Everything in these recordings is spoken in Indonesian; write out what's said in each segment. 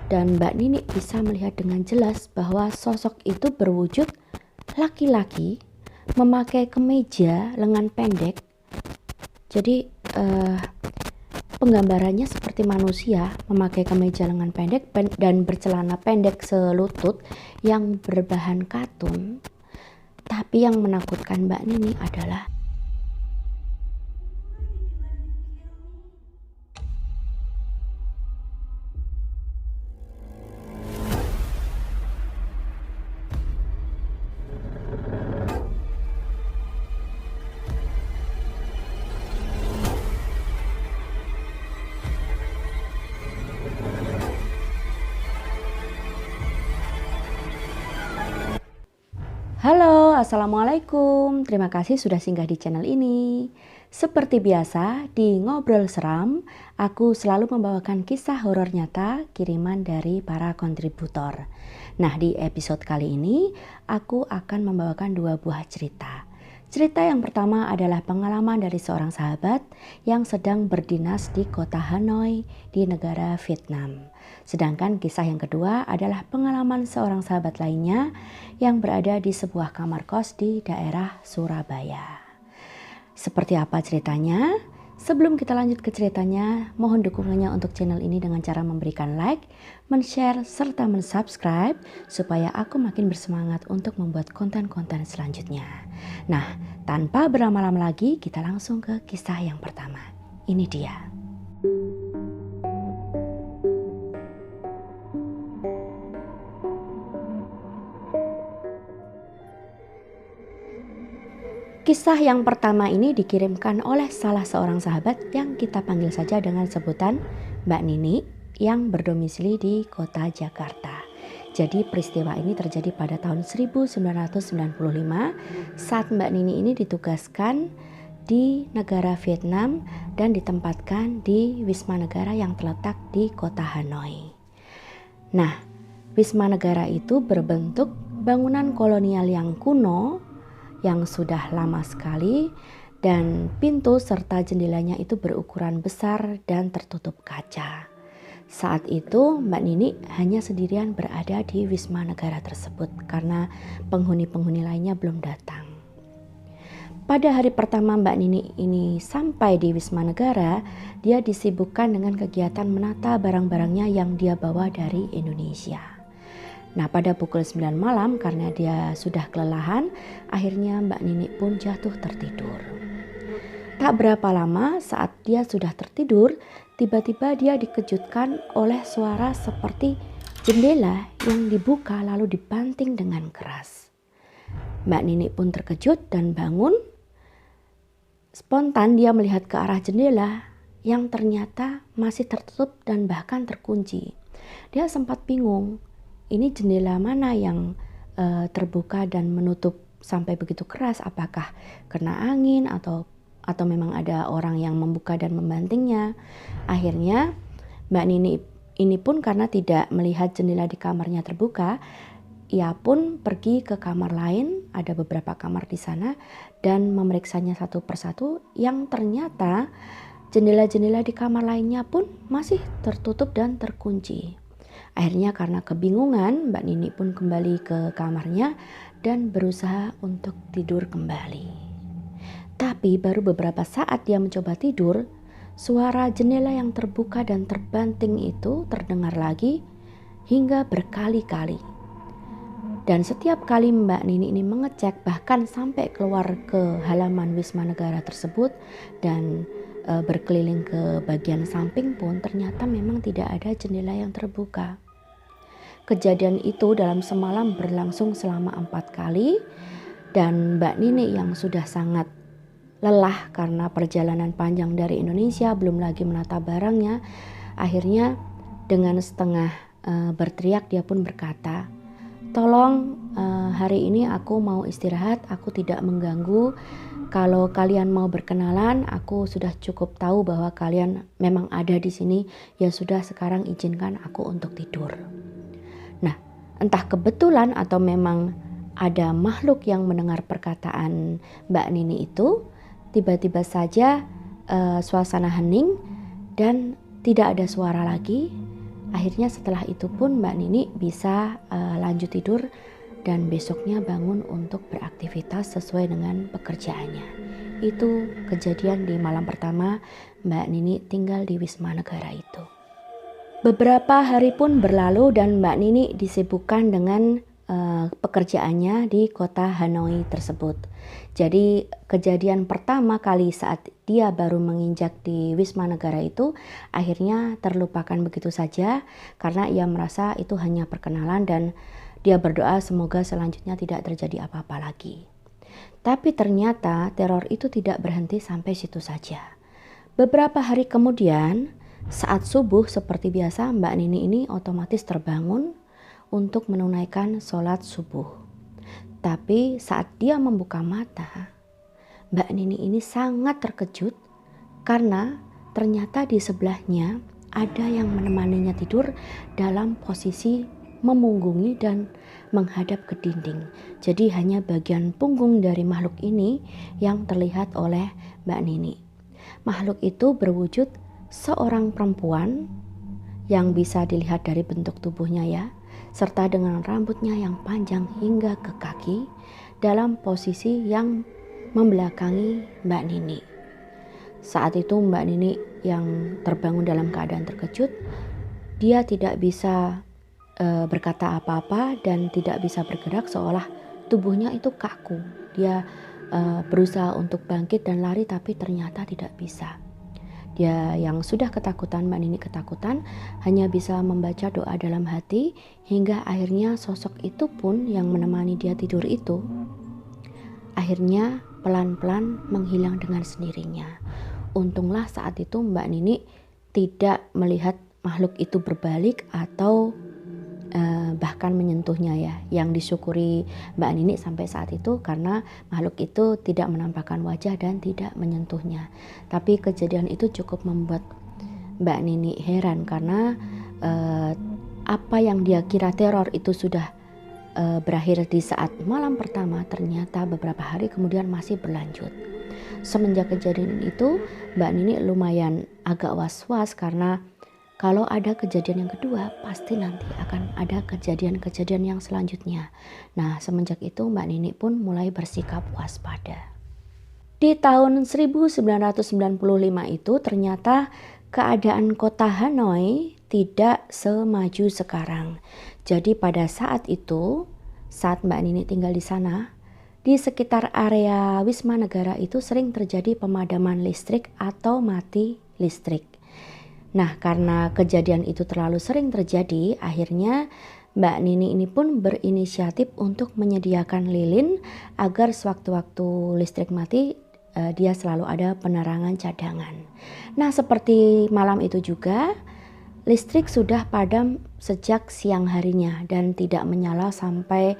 dan Mbak Nini bisa melihat dengan jelas bahwa sosok itu berwujud laki-laki memakai kemeja lengan pendek. Jadi penggambarannya seperti manusia memakai kemeja lengan pendek dan bercelana pendek selutut yang berbahan katun. Tapi yang menakutkan Mbak Nini adalah Halo, Assalamualaikum. Terima kasih sudah singgah di channel ini. Seperti biasa, di Ngobrol Seram, aku selalu membawakan kisah horor nyata kiriman dari para kontributor. Nah, di episode kali ini, aku akan membawakan dua buah cerita. Cerita yang pertama adalah pengalaman dari seorang sahabat yang sedang berdinas di kota Hanoi di negara Vietnam. Sedangkan kisah yang kedua adalah pengalaman seorang sahabat lainnya yang berada di sebuah kamar kos di daerah Surabaya. Seperti apa ceritanya? Sebelum kita lanjut ke ceritanya, mohon dukungannya untuk channel ini dengan cara memberikan like, men-share, serta men-subscribe supaya aku makin bersemangat untuk membuat konten-konten selanjutnya. Nah, tanpa berlama-lama lagi, kita langsung ke kisah yang pertama. Ini dia. Kisah yang pertama ini dikirimkan oleh salah seorang sahabat yang kita panggil saja dengan sebutan Mbak Nini yang berdomisili di kota Jakarta. Jadi peristiwa ini terjadi pada tahun 1995 saat Mbak Nini ini ditugaskan di negara Vietnam dan ditempatkan di Wisma Negara yang terletak di kota Hanoi. Nah, Wisma Negara itu berbentuk bangunan kolonial yang kuno yang sudah lama sekali dan pintu serta jendelanya itu berukuran besar dan tertutup kaca. Saat itu Mbak Nini hanya sendirian berada di Wisma Negara tersebut karena penghuni-penghuni lainnya belum datang. Pada hari pertama Mbak Nini ini sampai di Wisma Negara, dia disibukkan dengan kegiatan menata barang-barangnya yang dia bawa dari Indonesia. Nah, pada pukul 9 malam karena dia sudah kelelahan, akhirnya Mbak Nini pun jatuh tertidur. Tak berapa lama saat dia sudah tertidur, tiba-tiba dia dikejutkan oleh suara seperti jendela yang dibuka lalu dibanting dengan keras. Mbak Nini pun terkejut dan bangun. Spontan dia melihat ke arah jendela yang ternyata masih tertutup dan bahkan terkunci. Dia sempat bingung. Ini jendela mana yang terbuka dan menutup sampai begitu keras? Apakah kena angin atau memang ada orang yang membuka dan membantingnya? Akhirnya Mbak Nini ini pun karena tidak melihat jendela di kamarnya terbuka, ia pun pergi ke kamar lain, ada beberapa kamar di sana, dan memeriksanya satu persatu yang ternyata jendela-jendela di kamar lainnya pun masih tertutup dan terkunci. Akhirnya karena kebingungan, Mbak Nini pun kembali ke kamarnya dan berusaha untuk tidur kembali. Tapi baru beberapa saat dia mencoba tidur, suara jendela yang terbuka dan terbanting itu terdengar lagi hingga berkali-kali. Dan setiap kali Mbak Nini ini mengecek, bahkan sampai keluar ke halaman Wisma Negara tersebut dan berkeliling ke bagian samping pun ternyata memang tidak ada jendela yang terbuka. Kejadian itu dalam semalam berlangsung selama 4 kali dan Mbak Nini yang sudah sangat lelah karena perjalanan panjang dari Indonesia belum lagi menata barangnya, akhirnya dengan setengah berteriak dia pun berkata, "Tolong hari ini aku mau istirahat, aku tidak mengganggu. Kalau kalian mau berkenalan, aku sudah cukup tahu bahwa kalian memang ada di sini. Ya sudah, sekarang izinkan aku untuk tidur." Nah, entah kebetulan atau memang ada makhluk yang mendengar perkataan Mbak Nini itu, tiba-tiba saja suasana hening dan tidak ada suara lagi. Akhirnya setelah itu pun Mbak Nini bisa lanjut tidur dan besoknya bangun untuk beraktivitas sesuai dengan pekerjaannya. Itu kejadian di malam pertama Mbak Nini tinggal di Wisma Negara itu. Beberapa hari pun berlalu dan Mbak Nini disibukkan dengan pekerjaannya di kota Hanoi tersebut. Jadi kejadian pertama kali saat dia baru menginjak di Wisma Negara itu akhirnya terlupakan begitu saja karena ia merasa itu hanya perkenalan dan dia berdoa semoga selanjutnya tidak terjadi apa-apa lagi. Tapi ternyata teror itu tidak berhenti sampai situ saja. Beberapa hari kemudian, saat subuh seperti biasa Mbak Nini ini otomatis terbangun untuk menunaikan sholat subuh. Tapi saat dia membuka mata, Mbak Nini ini sangat terkejut karena ternyata di sebelahnya ada yang menemaninya tidur dalam posisi memunggungi dan menghadap ke dinding. Jadi hanya bagian punggung dari makhluk ini yang terlihat oleh Mbak Nini. Makhluk itu berwujud seorang perempuan yang bisa dilihat dari bentuk tubuhnya ya, serta dengan rambutnya yang panjang hingga ke kaki dalam posisi yang membelakangi Mbak Nini. Saat itu Mbak Nini yang terbangun dalam keadaan terkejut, dia tidak bisa berkata apa-apa dan tidak bisa bergerak seolah tubuhnya itu kaku. Dia berusaha untuk bangkit dan lari tapi ternyata tidak bisa. Dia yang sudah ketakutan, Mbak Nini ketakutan, hanya bisa membaca doa dalam hati hingga akhirnya sosok itu pun yang menemani dia tidur itu akhirnya pelan-pelan menghilang dengan sendirinya. Untunglah saat itu Mbak Nini tidak melihat makhluk itu berbalik atau bahkan menyentuhnya ya. Yang disyukuri Mbak Nini sampai saat itu karena makhluk itu tidak menampakkan wajah dan tidak menyentuhnya. Tapi kejadian itu cukup membuat Mbak Nini heran karena apa yang dia kira teror itu sudah berakhir di saat malam pertama, ternyata beberapa hari kemudian masih berlanjut. Semenjak kejadian itu Mbak Nini lumayan agak was-was karena kalau ada kejadian yang kedua, pasti nanti akan ada kejadian-kejadian yang selanjutnya. Nah, semenjak itu Mbak Nini pun mulai bersikap waspada. Di tahun 1995 itu ternyata keadaan kota Hanoi tidak semaju sekarang. Jadi pada saat itu, saat Mbak Nini tinggal di sana, di sekitar area Wisma Negara itu sering terjadi pemadaman listrik atau mati listrik. Nah, karena kejadian itu terlalu sering terjadi, akhirnya Mbak Nini ini pun berinisiatif untuk menyediakan lilin agar sewaktu-waktu listrik mati, dia selalu ada penerangan cadangan. Nah, seperti malam itu juga, listrik sudah padam sejak siang harinya dan tidak menyala sampai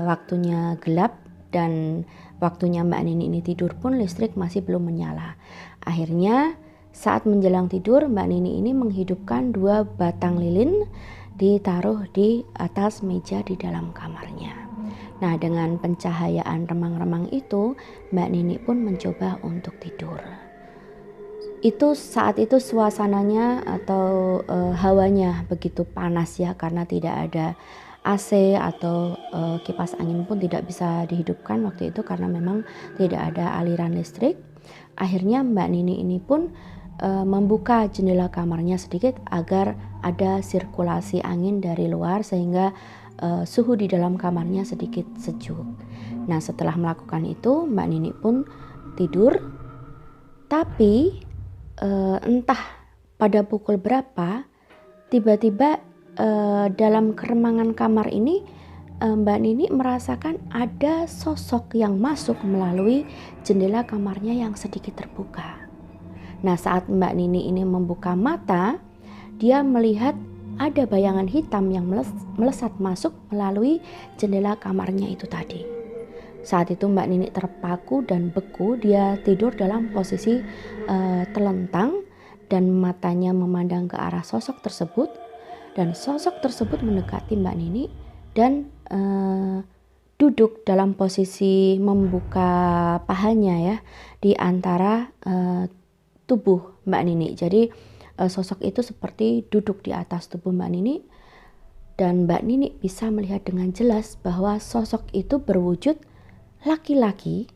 waktunya gelap, dan waktunya Mbak Nini ini tidur pun listrik masih belum menyala. Akhirnya saat menjelang tidur, Mbak Nini ini menghidupkan 2 batang lilin ditaruh di atas meja di dalam kamarnya. Nah, dengan pencahayaan remang-remang itu, Mbak Nini pun mencoba untuk tidur. Saat itu suasananya atau hawanya begitu panas ya, karena tidak ada AC atau kipas angin pun tidak bisa dihidupkan waktu itu karena memang tidak ada aliran listrik. Akhirnya Mbak Nini ini pun membuka jendela kamarnya sedikit agar ada sirkulasi angin dari luar sehingga suhu di dalam kamarnya sedikit sejuk. Nah, setelah melakukan itu Mbak Nini pun tidur, tapi entah pada pukul berapa tiba-tiba dalam keremangan kamar ini Mbak Nini merasakan ada sosok yang masuk melalui jendela kamarnya yang sedikit terbuka. Nah, saat Mbak Nini ini membuka mata, dia melihat ada bayangan hitam yang melesat masuk melalui jendela kamarnya itu tadi. Saat itu Mbak Nini terpaku dan beku, dia tidur dalam posisi telentang dan matanya memandang ke arah sosok tersebut, dan sosok tersebut mendekati Mbak Nini dan duduk dalam posisi membuka pahanya ya di antara tubuh Mbak Nini. Jadi sosok itu seperti duduk di atas tubuh Mbak Nini, dan Mbak Nini bisa melihat dengan jelas bahwa sosok itu berwujud laki-laki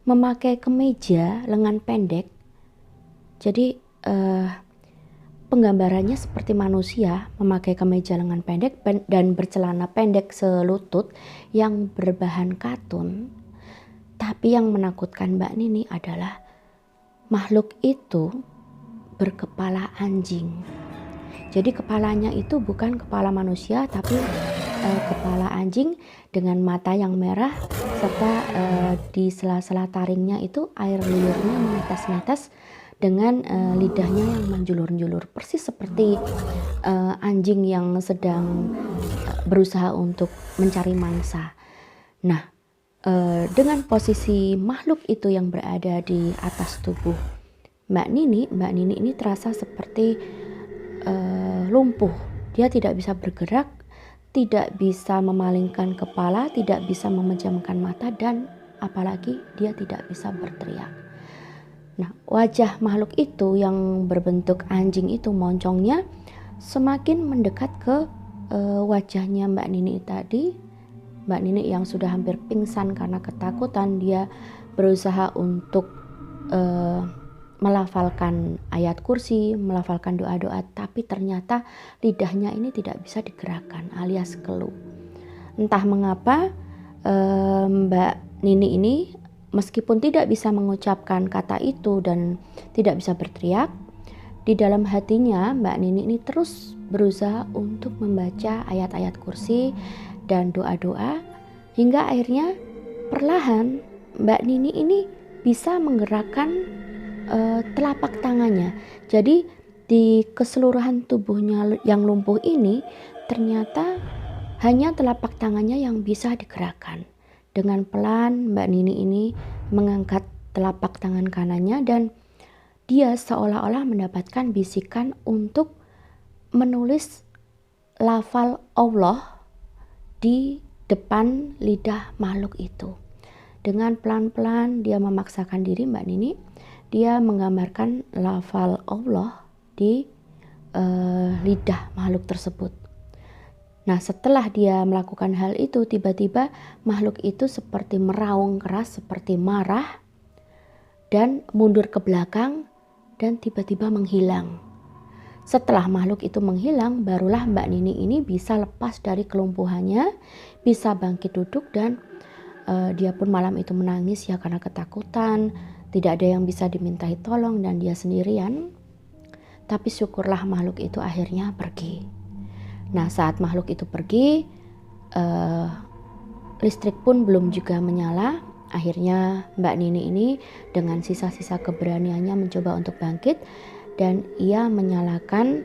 memakai kemeja lengan pendek. Jadi penggambarannya seperti manusia memakai kemeja lengan pendek dan bercelana pendek selutut yang berbahan katun. Tapi yang menakutkan Mbak Nini adalah makhluk itu berkepala anjing. Jadi kepalanya itu bukan kepala manusia, tapi kepala anjing dengan mata yang merah, serta di sela-sela taringnya itu air liurnya menetes-netes dengan lidahnya yang menjulur-julur, persis seperti anjing yang sedang berusaha untuk mencari mangsa. Nah, dengan posisi makhluk itu yang berada di atas tubuh Mbak Nini ini terasa seperti lumpuh. Dia tidak bisa bergerak, tidak bisa memalingkan kepala, tidak bisa memejamkan mata, dan apalagi dia tidak bisa berteriak. Nah, wajah makhluk itu yang berbentuk anjing itu, moncongnya semakin mendekat ke wajahnya Mbak Nini tadi. Mbak Nini yang sudah hampir pingsan karena ketakutan, dia berusaha untuk melafalkan ayat kursi, melafalkan doa-doa, tapi ternyata lidahnya ini tidak bisa digerakkan alias keluh. Entah mengapa Mbak Nini ini meskipun tidak bisa mengucapkan kata itu dan tidak bisa berteriak, di dalam hatinya Mbak Nini ini terus berusaha untuk membaca ayat-ayat kursi dan doa-doa, hingga akhirnya perlahan Mbak Nini ini bisa menggerakkan telapak tangannya. Jadi di keseluruhan tubuhnya yang lumpuh ini ternyata hanya telapak tangannya yang bisa digerakkan. Dengan pelan Mbak Nini ini mengangkat telapak tangan kanannya dan dia seolah-olah mendapatkan bisikan untuk menulis lafal Allah di depan lidah makhluk itu. Dengan pelan-pelan dia memaksakan diri, Mbak Nini, dia menggambarkan lafal Allah di lidah makhluk tersebut. Nah, setelah dia melakukan hal itu, tiba-tiba makhluk itu seperti meraung keras, seperti marah, dan mundur ke belakang, dan tiba-tiba menghilang. Setelah makhluk itu menghilang, barulah Mbak Nini ini bisa lepas dari kelumpuhannya, bisa bangkit duduk, dan dia pun malam itu menangis ya karena ketakutan. Tidak ada yang bisa dimintai tolong dan dia sendirian. Tapi syukurlah makhluk itu akhirnya pergi. Nah, saat makhluk itu pergi, listrik pun belum juga menyala. Akhirnya Mbak Nini ini dengan sisa-sisa keberaniannya mencoba untuk bangkit, dan ia menyalakan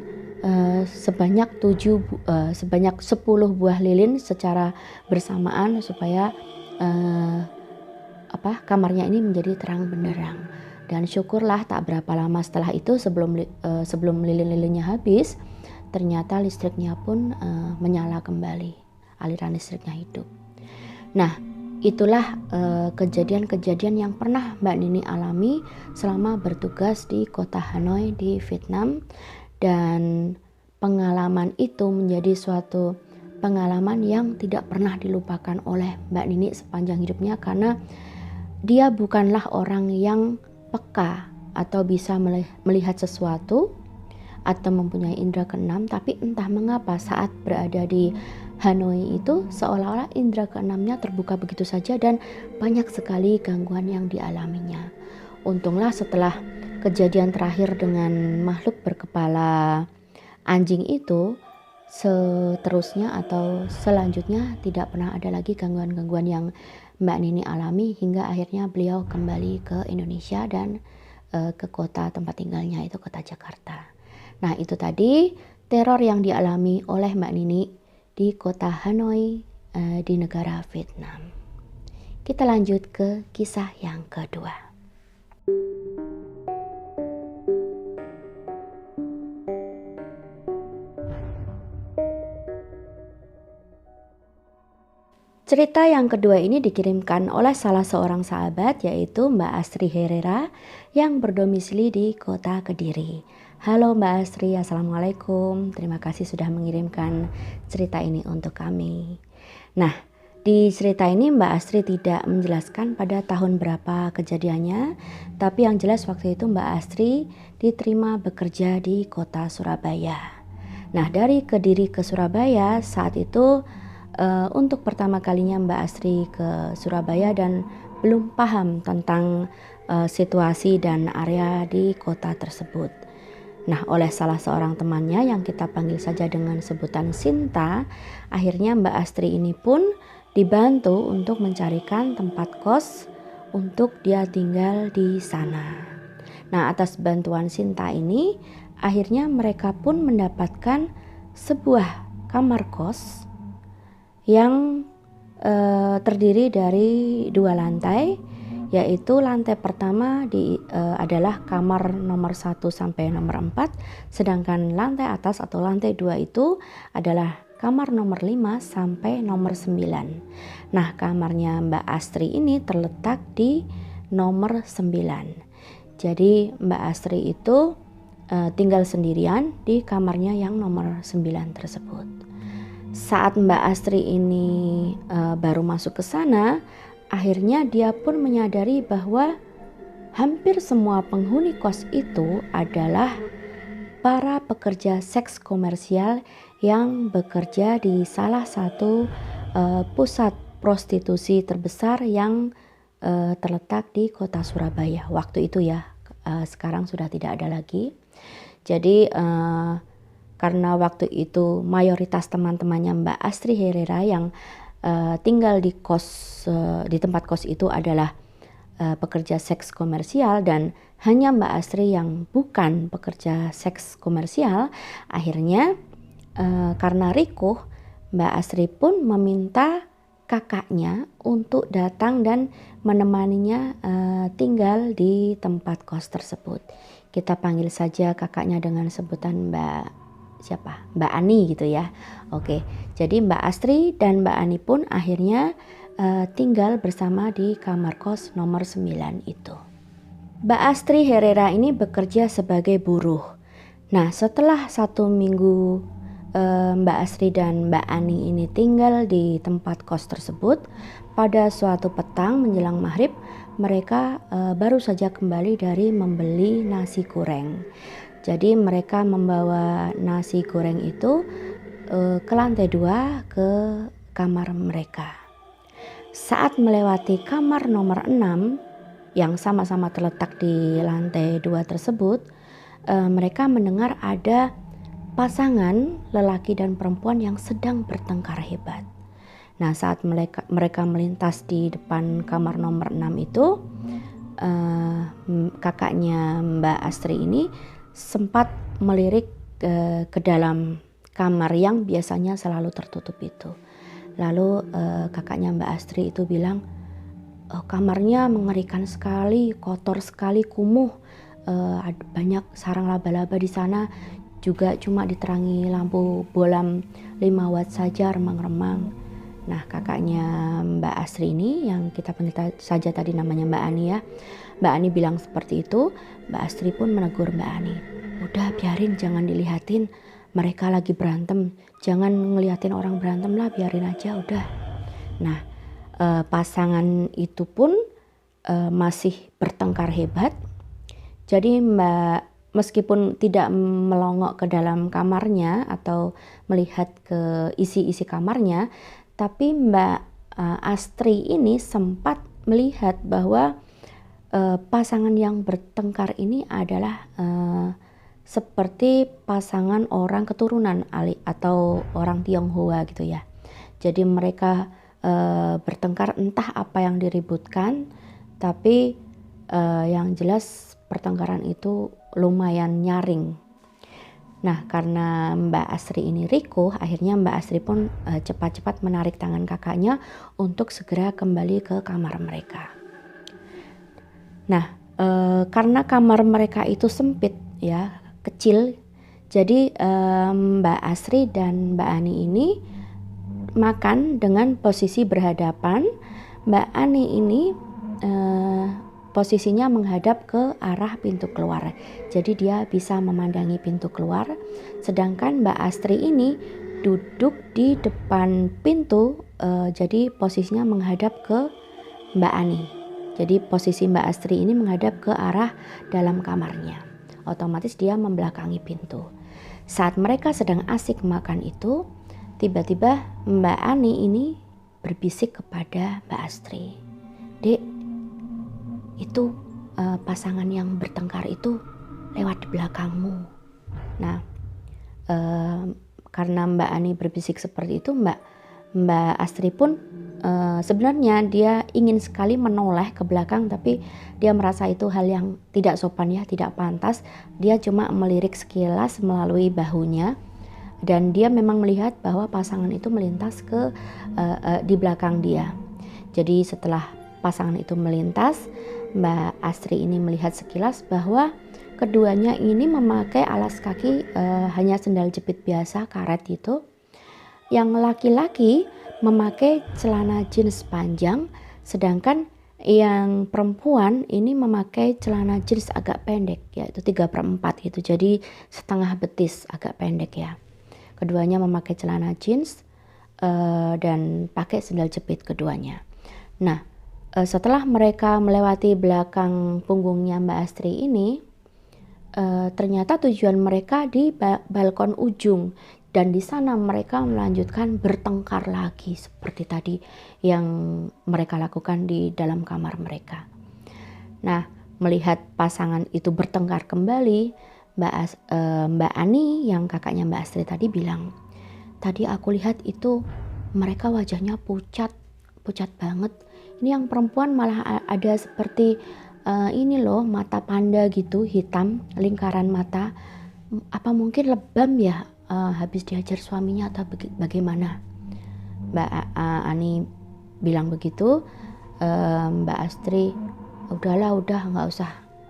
sebanyak 10 buah lilin secara bersamaan supaya kamarnya ini menjadi terang benderang. Dan syukurlah tak berapa lama setelah itu, sebelum lilin-lilinnya habis, ternyata listriknya pun menyala kembali, aliran listriknya hidup. Nah, itulah kejadian-kejadian yang pernah Mbak Nini alami selama bertugas di kota Hanoi di Vietnam, dan pengalaman itu menjadi suatu pengalaman yang tidak pernah dilupakan oleh Mbak Nini sepanjang hidupnya, karena dia bukanlah orang yang peka atau bisa melihat sesuatu atau mempunyai indera keenam, tapi entah mengapa saat berada di Hanoi itu seolah-olah indera keenamnya terbuka begitu saja dan banyak sekali gangguan yang dialaminya. Untunglah setelah kejadian terakhir dengan makhluk berkepala anjing itu, seterusnya atau selanjutnya tidak pernah ada lagi gangguan-gangguan yang Mbak Nini alami, hingga akhirnya beliau kembali ke Indonesia dan ke kota tempat tinggalnya, itu kota Jakarta. Nah, itu tadi teror yang dialami oleh Mbak Nini di kota Hanoi di negara Vietnam. Kita lanjut ke kisah yang kedua. Cerita yang kedua ini dikirimkan oleh salah seorang sahabat, yaitu Mbak Astri Herrera yang berdomisili di kota Kediri. Halo Mbak Astri, Assalamualaikum. Terima kasih sudah mengirimkan cerita ini untuk kami. Nah, di cerita ini Mbak Astri tidak menjelaskan pada tahun berapa kejadiannya, tapi yang jelas waktu itu Mbak Astri diterima bekerja di kota Surabaya. Nah, dari Kediri ke Surabaya saat itu untuk pertama kalinya Mbak Astri ke Surabaya dan belum paham tentang situasi dan area di kota tersebut. Nah, oleh salah seorang temannya yang kita panggil saja dengan sebutan Sinta, akhirnya Mbak Astri ini pun dibantu untuk mencarikan tempat kos untuk dia tinggal di sana. Nah, atas bantuan Sinta ini, akhirnya mereka pun mendapatkan sebuah kamar kos yang terdiri dari 2 lantai, yaitu lantai pertama adalah kamar nomor 1 sampai nomor 4, sedangkan lantai atas atau lantai 2 itu adalah kamar nomor 5 sampai nomor 9. Nah, kamarnya Mbak Astri ini terletak di nomor 9. Jadi Mbak Astri itu tinggal sendirian di kamarnya yang nomor 9 tersebut. Saat Mbak Astri ini baru masuk ke sana, akhirnya dia pun menyadari bahwa hampir semua penghuni kos itu adalah para pekerja seks komersial yang bekerja di salah satu pusat prostitusi terbesar yang terletak di kota Surabaya waktu itu ya. Sekarang sudah tidak ada lagi. Jadi karena waktu itu mayoritas teman-temannya Mbak Astri Herrera yang tinggal di tempat kos itu adalah pekerja seks komersial dan hanya Mbak Astri yang bukan pekerja seks komersial, akhirnya karena rikuh Mbak Astri pun meminta kakaknya untuk datang dan menemaninya tinggal di tempat kos tersebut. Kita panggil saja kakaknya dengan sebutan Mbak Ani gitu ya. Oke, jadi Mbak Astri dan Mbak Ani pun akhirnya tinggal bersama di kamar kos nomor 9 itu. Mbak Astri Herrera ini bekerja sebagai buruh. Nah, setelah 1 minggu Mbak Astri dan Mbak Ani ini tinggal di tempat kos tersebut, pada suatu petang menjelang maghrib mereka baru saja kembali dari membeli nasi goreng. Jadi mereka membawa nasi goreng itu ke lantai 2 ke kamar mereka. Saat melewati kamar nomor 6 yang sama-sama terletak di lantai 2 tersebut, mereka mendengar ada pasangan lelaki dan perempuan yang sedang bertengkar hebat. Nah, saat mereka melintas di depan kamar nomor 6 itu, kakaknya Mbak Astri ini sempat melirik ke dalam kamar yang biasanya selalu tertutup itu. Lalu kakaknya Mbak Astri itu bilang, kamarnya mengerikan sekali, kotor sekali, kumuh, banyak sarang laba-laba di sana, juga cuma diterangi lampu bolam 5 watt saja remang-remang. Nah, kakaknya Mbak Astri ini yang kita panggil saja tadi namanya Mbak Ani ya. Mbak Ani bilang seperti itu. Mbak Astri pun menegur Mbak Ani, udah biarin, jangan dilihatin, mereka lagi berantem, jangan ngeliatin orang berantem lah, biarin aja udah. Nah, pasangan itu pun masih bertengkar hebat. Jadi meskipun tidak melongok ke dalam kamarnya atau melihat ke isi-isi kamarnya, tapi Mbak Astri ini sempat melihat bahwa pasangan yang bertengkar ini adalah seperti pasangan orang keturunan atau orang Tionghoa gitu ya. Jadi mereka bertengkar, entah apa yang diributkan, tapi yang jelas pertengkaran itu lumayan nyaring. Nah, karena Mbak Astri ini rikuh, akhirnya Mbak Astri pun cepat-cepat menarik tangan kakaknya untuk segera kembali ke kamar mereka. Nah, karena kamar mereka itu sempit ya, kecil, jadi Mbak Astri dan Mbak Ani ini makan dengan posisi berhadapan. Mbak Ani ini posisinya menghadap ke arah pintu keluar. Jadi dia bisa memandangi pintu keluar. Sedangkan Mbak Astri ini duduk di depan pintu, jadi posisinya menghadap ke Mbak Ani. Jadi posisi Mbak Astri ini menghadap ke arah dalam kamarnya. Otomatis dia membelakangi pintu. Saat mereka sedang asik makan itu, tiba-tiba Mbak Ani ini berbisik kepada Mbak Astri. "Dek, itu pasangan yang bertengkar itu lewat di belakangmu." Nah, karena Mbak Ani berbisik seperti itu, Mbak Astri pun sebenarnya dia ingin sekali menoleh ke belakang, tapi dia merasa itu hal yang tidak sopan ya, tidak pantas. Dia cuma melirik sekilas melalui bahunya, dan dia memang melihat bahwa pasangan itu melintas ke di belakang dia. Jadi setelah pasangan itu melintas, Mbak Astri ini melihat sekilas bahwa keduanya ini memakai alas kaki hanya sendal jepit biasa, karet itu. Yang laki-laki memakai celana jeans panjang, sedangkan yang perempuan ini memakai celana jeans agak pendek, yaitu 3/4 gitu, jadi setengah betis, agak pendek ya. Keduanya memakai celana jeans dan pakai sendal jepit keduanya. Nah, setelah mereka melewati belakang punggungnya Mbak Astri ini, ternyata tujuan mereka di balkon ujung, dan di sana mereka melanjutkan bertengkar lagi seperti tadi yang mereka lakukan di dalam kamar mereka. Nah, melihat pasangan itu bertengkar kembali, Mbak Ani yang kakaknya Mbak Astri tadi bilang, "Tadi aku lihat itu mereka wajahnya pucat banget. Ini yang perempuan malah ada seperti ini loh, mata panda gitu, hitam, lingkaran mata. Apa mungkin lebam ya, habis diajar suaminya atau bagaimana?" Mbak Ani bilang begitu. Mbak Astri, "Udahlah,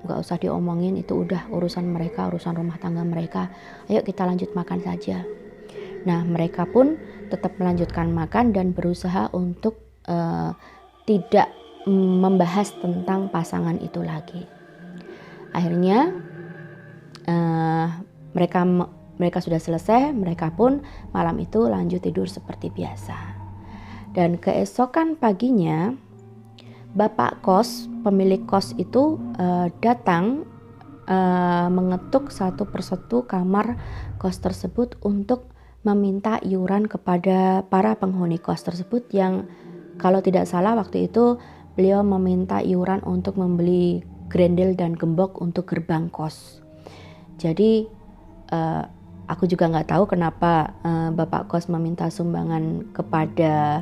nggak usah diomongin, itu udah urusan mereka, urusan rumah tangga mereka. Ayo kita lanjut makan saja." Nah, mereka pun tetap melanjutkan makan dan berusaha untuk tidak membahas tentang pasangan itu lagi. Akhirnya mereka sudah selesai, mereka pun malam itu lanjut tidur seperti biasa. Dan keesokan paginya, bapak kos, pemilik kos itu datang mengetuk satu persatu kamar kos tersebut untuk meminta iuran kepada para penghuni kos tersebut, yang kalau tidak salah waktu itu beliau meminta iuran untuk membeli grendel dan gembok untuk gerbang kos. Jadi aku juga nggak tahu kenapa bapak kos meminta sumbangan kepada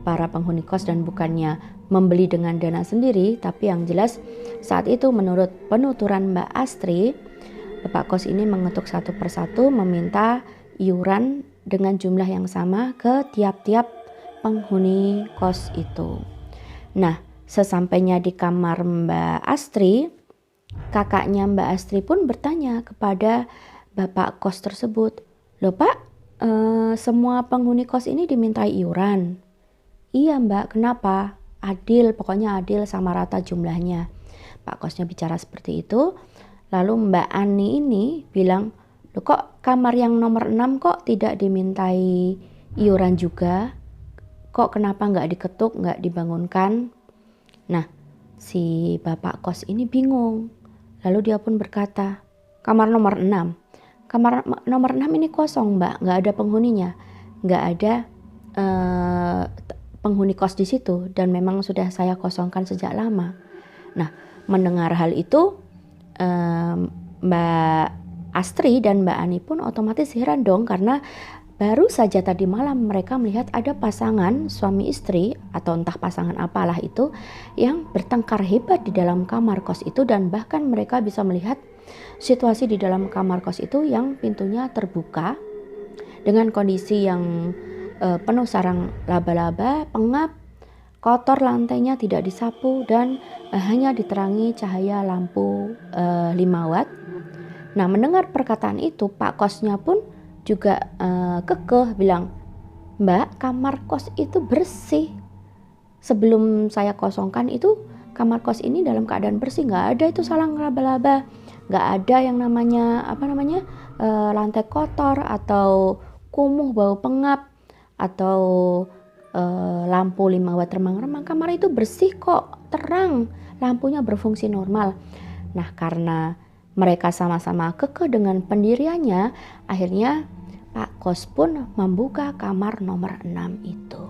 para penghuni kos dan bukannya membeli dengan dana sendiri. Tapi yang jelas saat itu menurut penuturan Mbak Astri, bapak kos ini mengetuk satu persatu meminta iuran dengan jumlah yang sama ke tiap-tiap penghuni kos itu. Nah, sesampainya di kamar Mbak Astri, kakaknya Mbak Astri pun bertanya kepada bapak kos tersebut, "Loh Pak, semua penghuni kos ini dimintai iuran?" "Iya Mbak, kenapa?" "Adil, pokoknya adil sama rata jumlahnya." Pak kosnya bicara seperti itu. Lalu Mbak Ani ini bilang, "Loh kok kamar yang nomor 6 kok tidak dimintai iuran juga? Kok kenapa nggak diketuk, nggak dibangunkan?" Nah, si bapak kos ini bingung. Lalu dia pun berkata, "Kamar nomor 6. Kamar nomor 6 ini kosong Mbak, nggak ada penghuninya. Nggak ada penghuni kos di situ, dan memang sudah saya kosongkan sejak lama." Nah, mendengar hal itu, Mbak Astri dan Mbak Ani pun otomatis heran dong, karena baru saja tadi malam mereka melihat ada pasangan suami istri atau entah pasangan apalah itu yang bertengkar hebat di dalam kamar kos itu, dan bahkan mereka bisa melihat situasi di dalam kamar kos itu yang pintunya terbuka dengan kondisi yang penuh sarang laba-laba, pengap, kotor, lantainya tidak disapu, dan hanya diterangi cahaya lampu 5 watt. Nah, mendengar perkataan itu, Pak kosnya pun juga kekeh bilang, "Mbak, kamar kos itu bersih. Sebelum saya kosongkan itu kamar kos ini dalam keadaan bersih, nggak ada itu sarang laba-laba, nggak ada yang namanya lantai kotor atau kumuh bau pengap atau lampu 5 watt remang-remang. Kamar itu bersih kok, terang, lampunya berfungsi normal. Nah, karena mereka sama-sama kekeh dengan pendiriannya, akhirnya Pak Kos pun membuka kamar nomor 6 itu.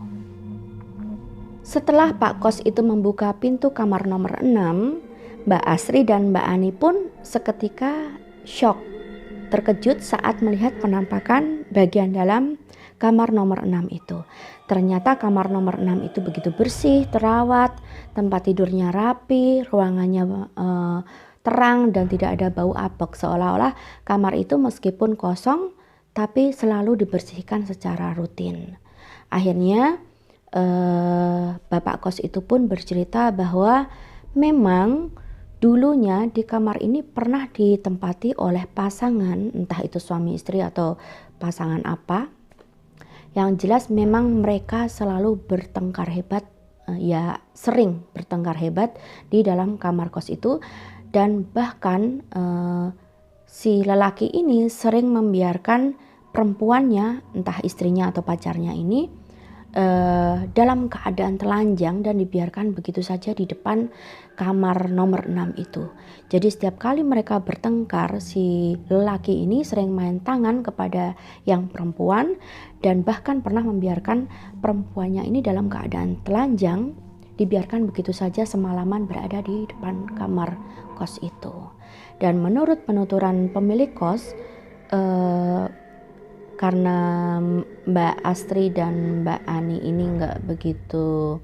Setelah Pak Kos itu membuka pintu kamar nomor 6, Mbak Asri dan Mbak Ani pun seketika shock, terkejut saat melihat penampakan bagian dalam kamar nomor 6 itu. Ternyata kamar nomor 6 itu begitu bersih, terawat, tempat tidurnya rapi, ruangannya terang dan tidak ada bau apek. Seolah-olah kamar itu meskipun kosong tapi selalu dibersihkan secara rutin. Akhirnya Bapak Kos itu pun bercerita bahwa memang dulunya di kamar ini pernah ditempati oleh pasangan, entah itu suami istri atau pasangan apa. Yang jelas memang mereka selalu bertengkar hebat, sering bertengkar hebat di dalam kamar kos itu. Dan bahkan si lelaki ini sering membiarkan perempuannya, entah istrinya atau pacarnya ini, dalam keadaan telanjang dan dibiarkan begitu saja di depan kamar nomor 6 itu. Jadi setiap kali mereka bertengkar, si lelaki ini sering main tangan kepada yang perempuan dan bahkan pernah membiarkan perempuannya ini dalam keadaan telanjang, dibiarkan begitu saja semalaman berada di depan kamar kos itu. Dan menurut penuturan pemilik kos, karena Mbak Astri dan Mbak Ani ini nggak begitu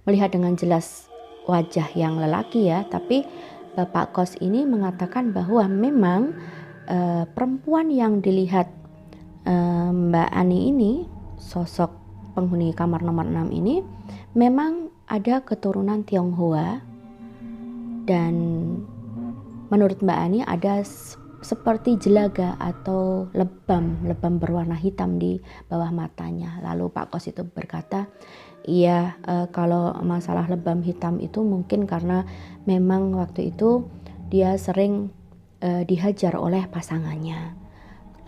melihat dengan jelas wajah yang lelaki ya, tapi Bapak kos ini mengatakan bahwa memang perempuan yang dilihat Mbak Ani ini, sosok penghuni kamar nomor 6 ini, memang ada keturunan Tionghoa, dan menurut Mbak Ani ada seperti jelaga atau lebam berwarna hitam di bawah matanya. Lalu Pak Kos itu berkata, iya, kalau masalah lebam hitam itu mungkin karena memang waktu itu dia sering dihajar oleh pasangannya.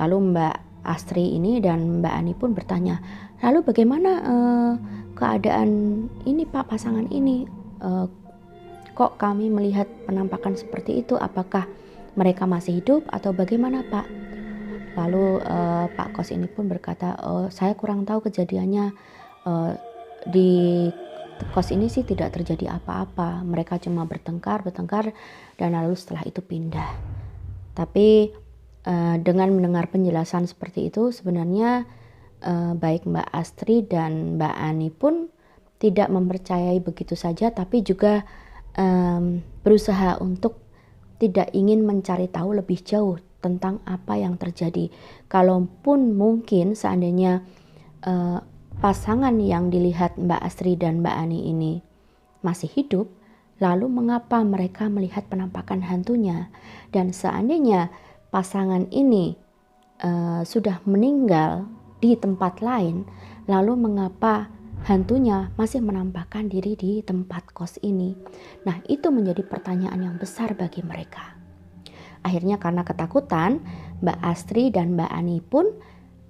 Lalu Mbak Astri ini dan Mbak Ani pun bertanya, lalu bagaimana keadaan ini Pak, pasangan ini? Kok kami melihat penampakan seperti itu? Apakah mereka masih hidup atau bagaimana Pak? Lalu Pak Kos ini pun berkata, saya kurang tahu kejadiannya. Di kos ini sih tidak terjadi apa-apa. Mereka cuma bertengkar dan lalu setelah itu pindah. Tapi dengan mendengar penjelasan seperti itu, sebenarnya baik Mbak Astri dan Mbak Ani pun tidak mempercayai begitu saja, tapi juga berusaha untuk tidak ingin mencari tahu lebih jauh tentang apa yang terjadi. Kalaupun mungkin seandainya pasangan yang dilihat Mbak Astri dan Mbak Ani ini masih hidup, lalu mengapa mereka melihat penampakan hantunya? Dan seandainya pasangan ini sudah meninggal di tempat lain, lalu mengapa hantunya masih menampakkan diri di tempat kos ini? Nah, itu menjadi pertanyaan yang besar bagi mereka. Akhirnya karena ketakutan, Mbak Astri dan Mbak Ani pun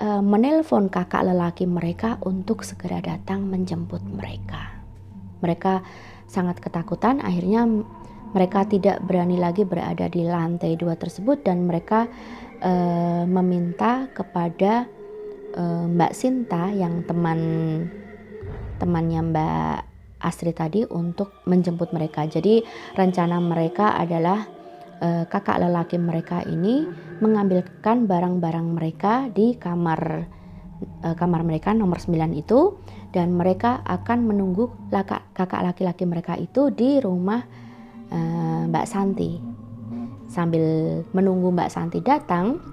menelpon kakak lelaki mereka untuk segera datang menjemput mereka. Mereka sangat ketakutan, akhirnya mereka tidak berani lagi berada di lantai 2 tersebut dan mereka meminta kepada Mbak Sinta yang temannya Mbak Astri tadi untuk menjemput mereka. Jadi rencana mereka adalah kakak lelaki mereka ini mengambilkan barang-barang mereka di kamar mereka nomor 9 itu, dan mereka akan menunggu kakak laki-laki mereka itu di rumah Mbak Santi. Sambil menunggu Mbak Santi datang,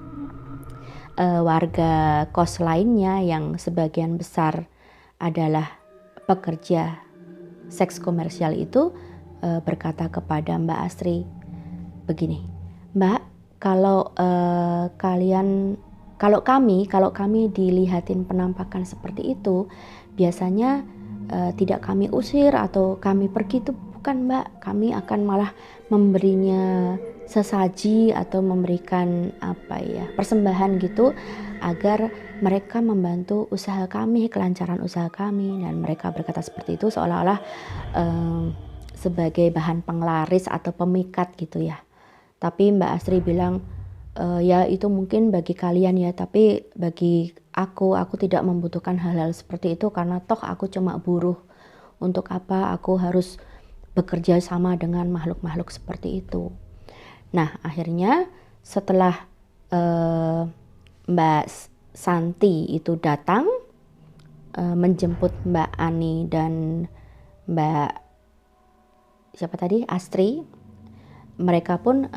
warga kos lainnya yang sebagian besar adalah pekerja seks komersial itu berkata kepada Mbak Astri, begini, Mbak, kalau kami dilihatin penampakan seperti itu, biasanya tidak kami usir atau kami pergi, itu bukan Mbak, kami akan malah memberinya sesaji atau memberikan persembahan gitu agar mereka membantu usaha kami, kelancaran usaha kami. Dan mereka berkata seperti itu seolah-olah sebagai bahan penglaris atau pemikat gitu ya. Tapi Mbak Astri bilang, ya itu mungkin bagi kalian ya, tapi bagi aku tidak membutuhkan hal-hal seperti itu karena toh aku cuma buruh. Untuk apa aku harus bekerja sama dengan makhluk-makhluk seperti itu. Nah, akhirnya setelah Mbak Santi itu datang menjemput Mbak Ani dan Mbak Astri, mereka pun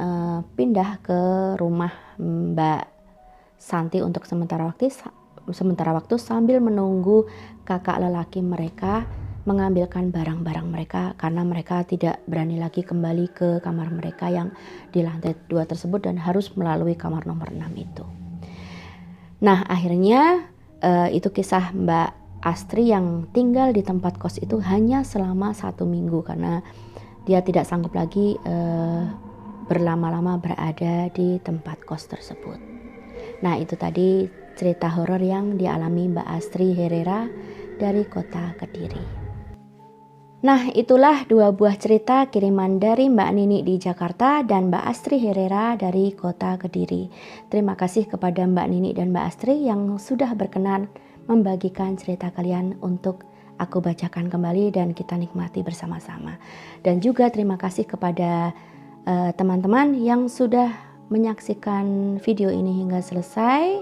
pindah ke rumah Mbak Santi untuk sementara waktu sambil menunggu kakak lelaki mereka mengambilkan barang-barang mereka karena mereka tidak berani lagi kembali ke kamar mereka yang di lantai 2 tersebut dan harus melalui kamar nomor 6 itu. Nah, akhirnya itu kisah Mbak Astri yang tinggal di tempat kos itu hanya selama 1 minggu karena dia tidak sanggup lagi berlama-lama berada di tempat kos tersebut. Nah, itu tadi cerita horor yang dialami Mbak Astri Herrera dari kota Kediri. Nah, itulah 2 buah cerita kiriman dari Mbak Nini di Jakarta dan Mbak Astri Herrera dari kota Kediri. Terima kasih kepada Mbak Nini dan Mbak Astri yang sudah berkenan membagikan cerita kalian untuk aku bacakan kembali dan kita nikmati bersama-sama. Dan juga terima kasih kepada teman-teman yang sudah menyaksikan video ini hingga selesai.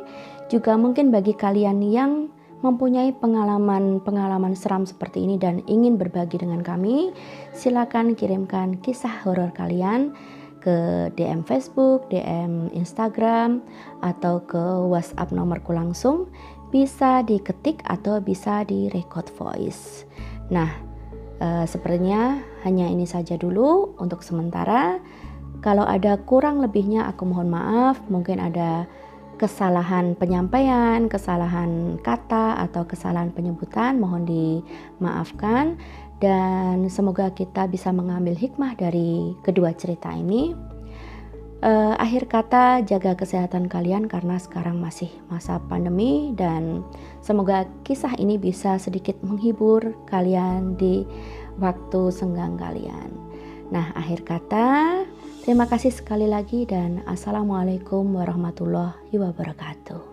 Juga mungkin bagi kalian yang mempunyai pengalaman seram seperti ini dan ingin berbagi dengan kami, silakan kirimkan kisah horor kalian ke DM Facebook, DM Instagram, atau ke WhatsApp nomorku langsung. Bisa diketik atau bisa di-record voice. Nah, sepertinya hanya ini saja dulu untuk sementara. Kalau ada kurang lebihnya aku mohon maaf, mungkin ada kesalahan penyampaian, kesalahan kata atau kesalahan penyebutan, mohon dimaafkan. Dan semoga kita bisa mengambil hikmah dari kedua cerita ini. Akhir kata, jaga kesehatan kalian karena sekarang masih masa pandemi, dan semoga kisah ini bisa sedikit menghibur kalian di waktu senggang kalian. Nah, akhir kata, terima kasih sekali lagi dan Assalamualaikum warahmatullahi wabarakatuh.